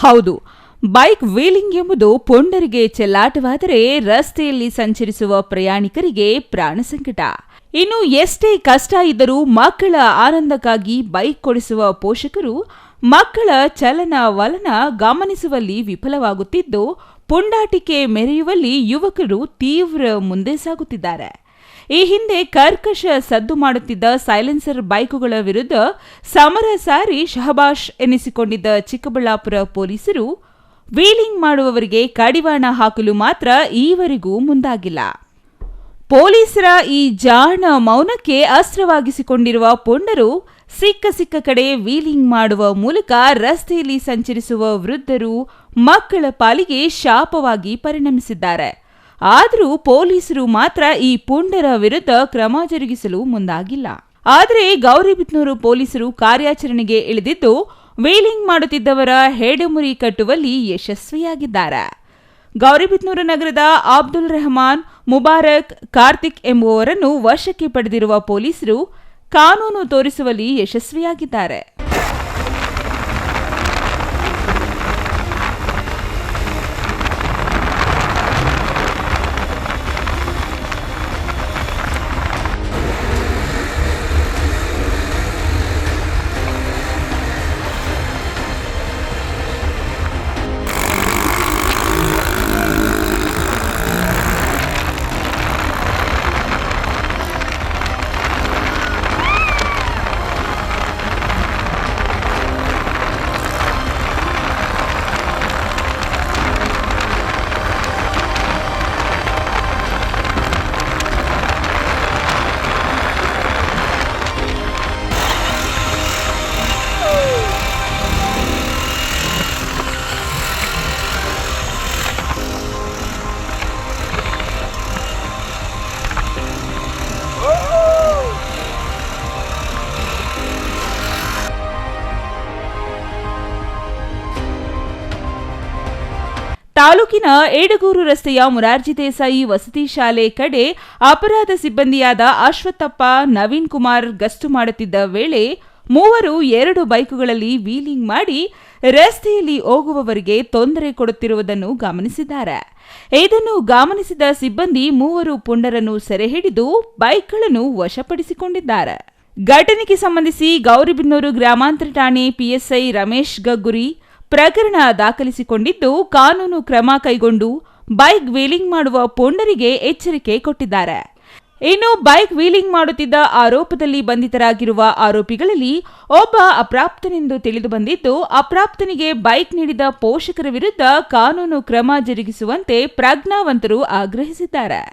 ಹೌದು, bike wheeling ಎಂಬುದು ಪುಂಡರಿಗೆ ಚೆಲ್ಲಾಟವಾದರೆ ರಸ್ತೆಯಲ್ಲಿ ಸಂಚರಿಸುವ ಪ್ರಯಾಣಿಕರಿಗೆ ಪ್ರಾಣ ಸಂಕಟ. ಇನ್ನು ಎಷ್ಟೇ ಕಷ್ಟ ಇದ್ದರೂ ಮಕ್ಕಳ ಆನಂದಕ್ಕಾಗಿ ಬೈಕ್ ಕೊಡಿಸುವ ಪೋಷಕರು ಮಕ್ಕಳ ಚಲನವಲನ ಗಮನಿಸುವಲ್ಲಿ ವಿಫಲವಾಗುತ್ತಿದ್ದು, ಪುಂಡಾಟಿಕೆ ಮೆರೆಯುವಲ್ಲಿ ಯುವಕರು ತೀವ್ರ ಮುಂದೆ ಸಾಗುತ್ತಿದ್ದಾರೆ. ಈ ಹಿಂದೆ ಕರ್ಕಶ ಸದ್ದು ಮಾಡುತ್ತಿದ್ದ ಸೈಲೆನ್ಸರ್ ಬೈಕುಗಳ ವಿರುದ್ಧ ಸಮರ ಸಾರಿ ಶಹಬಾಷ್ ಎನಿಸಿಕೊಂಡಿದ್ದ ಚಿಕ್ಕಬಳ್ಳಾಪುರ ಪೊಲೀಸರು ವೀಲಿಂಗ್ ಮಾಡುವವರಿಗೆ ಕಡಿವಾಣ ಹಾಕಲು ಮಾತ್ರ ಈವರೆಗೂ ಮುಂದಾಗಿಲ್ಲ. ಪೊಲೀಸರ ಈ ಜಾಣ ಮೌನಕ್ಕೆ ಅಸ್ತ್ರವಾಗಿಸಿಕೊಂಡಿರುವ ಪುಂಡರು ಸಿಕ್ಕ ಕಡೆ ವೀಲಿಂಗ್ ಮಾಡುವ ಮೂಲಕ ರಸ್ತೆಯಲ್ಲಿ ಸಂಚರಿಸುವ ವೃದ್ಧರು, ಮಕ್ಕಳ ಪಾಲಿಗೆ ಶಾಪವಾಗಿ ಪರಿಣಮಿಸಿದ್ದಾರೆ. ಆದರೂ ಪೊಲೀಸರು ಮಾತ್ರ ಈ ಪುಂಡರ ವಿರುದ್ಧ ಕ್ರಮ ಜರುಗಿಸಲು ಮುಂದಾಗಿಲ್ಲ. ಆದರೆ ಗೌರಿಬಿದನೂರು ಪೊಲೀಸರು ಕಾರ್ಯಾಚರಣೆಗೆ ಇಳಿದಿದ್ದು ವೀಲಿಂಗ್ ಮಾಡುತ್ತಿದ್ದವರ ಹೆಡೆಮುರಿ ಕಟ್ಟುವಲ್ಲಿ ಯಶಸ್ವಿಯಾಗಿದ್ದಾರೆ. ಗೌರಿಬಿದನೂರು ನಗರದ ಅಬ್ದುಲ್ ರೆಹಮಾನ್, ಮುಬಾರಕ್, ಕಾರ್ತಿಕ್ ಎಂಬುವವರನ್ನು ವಶಕ್ಕೆ ಪಡೆದಿರುವ ಪೊಲೀಸರು ಕಾನೂನು ತೋರಿಸುವಲ್ಲಿ ಯಶಸ್ವಿಯಾಗಿದ್ದಾರೆ. ತಾಲೂಕಿನ ಏಡಗೂರು ರಸ್ತೆಯ ಮುರಾರ್ಜಿ ದೇಸಾಯಿ ವಸತಿ ಶಾಲೆ ಕಡೆ ಅಪರಾಧ ಸಿಬ್ಬಂದಿಯಾದ ಅಶ್ವತ್ಥಪ್ಪ, ನವೀನ್ ಕುಮಾರ್ ಗಸ್ತು ಮಾಡುತ್ತಿದ್ದ ವೇಳೆ ಮೂವರು 2 ಬೈಕುಗಳಲ್ಲಿ ವೀಲಿಂಗ್ ಮಾಡಿ ರಸ್ತೆಯಲ್ಲಿ ಹೋಗುವವರಿಗೆ ತೊಂದರೆ ಕೊಡುತ್ತಿರುವುದನ್ನು ಗಮನಿಸಿದ್ದಾರೆ. ಇದನ್ನು ಗಮನಿಸಿದ ಸಿಬ್ಬಂದಿ ಮೂವರು ಪುಂಡರನ್ನು ಸೆರೆ ಹಿಡಿದು ಬೈಕ್ಗಳನ್ನು ವಶಪಡಿಸಿಕೊಂಡಿದ್ದಾರೆ. ಘಟನೆಗೆ ಸಂಬಂಧಿಸಿ ಗೌರಿಬಿದನೂರು ಗ್ರಾಮಾಂತರ ಠಾಣೆ ಪಿಎಸ್ಐ ರಮೇಶ್ ಗಗ್ಗುರಿ ಪ್ರಕರಣ ದಾಖಲಿಸಿಕೊಂಡಿದ್ದು ಕಾನೂನು ಕ್ರಮ ಕೈಗೊಂಡು ಬೈಕ್ ವೀಲಿಂಗ್ ಮಾಡುವ ಪುಂಡರಿಗೆ ಎಚ್ಚರಿಕೆ ಕೊಟ್ಟಿದ್ದಾರೆ. ಇನ್ನು ಬೈಕ್ ವೀಲಿಂಗ್ ಮಾಡುತ್ತಿದ್ದ ಆರೋಪದಲ್ಲಿ ಬಂಧಿತರಾಗಿರುವ ಆರೋಪಿಗಳಲ್ಲಿ ಒಬ್ಬ ಅಪ್ರಾಪ್ತನೆಂದು ತಿಳಿದು ಬಂದಿದ್ದು, ಅಪ್ರಾಪ್ತನಿಗೆ ಬೈಕ್ ನೀಡಿದ ಪೋಷಕರ ವಿರುದ್ಧ ಕಾನೂನು ಕ್ರಮ ಜರುಗಿಸುವಂತೆ ಪ್ರಜ್ಞಾವಂತರು ಆಗ್ರಹಿಸಿದ್ದಾರೆ.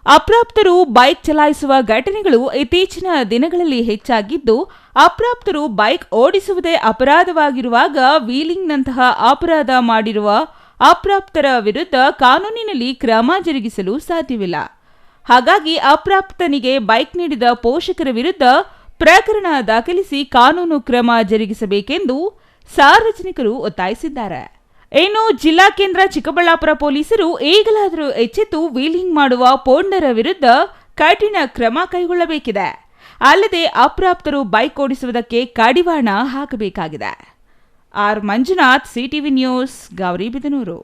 ಅಪ್ರಾಪ್ತರು ಬೈಕ್ ಚಲಾಯಿಸುವ ಘಟನೆಗಳು ಇತ್ತೀಚಿನ ದಿನಗಳಲ್ಲಿ ಹೆಚ್ಚಾಗಿದ್ದು, ಅಪ್ರಾಪ್ತರು ಬೈಕ್ ಓಡಿಸುವುದೇ ಅಪರಾಧವಾಗಿರುವಾಗ ವೀಲಿಂಗ್ನಂತಹ ಅಪರಾಧ ಮಾಡಿರುವ ಅಪ್ರಾಪ್ತರ ವಿರುದ್ಧ ಕಾನೂನಿನಲ್ಲಿ ಕ್ರಮ ಜರುಗಿಸಲು ಸಾಧ್ಯವಿಲ್ಲ. ಹಾಗಾಗಿ ಅಪ್ರಾಪ್ತನಿಗೆ ಬೈಕ್ ನೀಡಿದ ಪೋಷಕರ ವಿರುದ್ಧ ಪ್ರಕರಣ ದಾಖಲಿಸಿ ಕಾನೂನು ಕ್ರಮ ಜರುಗಿಸಬೇಕೆಂದು ಸಾರ್ವಜನಿಕರು ಒತ್ತಾಯಿಸಿದ್ದಾರೆ. ಇನ್ನು ಜಿಲ್ಲಾ ಕೇಂದ್ರ ಚಿಕ್ಕಬಳ್ಳಾಪುರ ಪೊಲೀಸರು ಈಗಲಾದರೂ ಎಚ್ಚೆತ್ತು ವೀಲಿಂಗ್ ಮಾಡುವ ಪೋಂಡರ ವಿರುದ್ಧ ಕಠಿಣ ಕ್ರಮ ಕೈಗೊಳ್ಳಬೇಕಿದೆ. ಅಲ್ಲದೆ ಅಪ್ರಾಪ್ತರು ಬೈಕ್ ಓಡಿಸುವುದಕ್ಕೆ ಕಡಿವಾಣ ಹಾಕಬೇಕಾಗಿದೆ. R Manjunath, CTV news, Gauribidanur.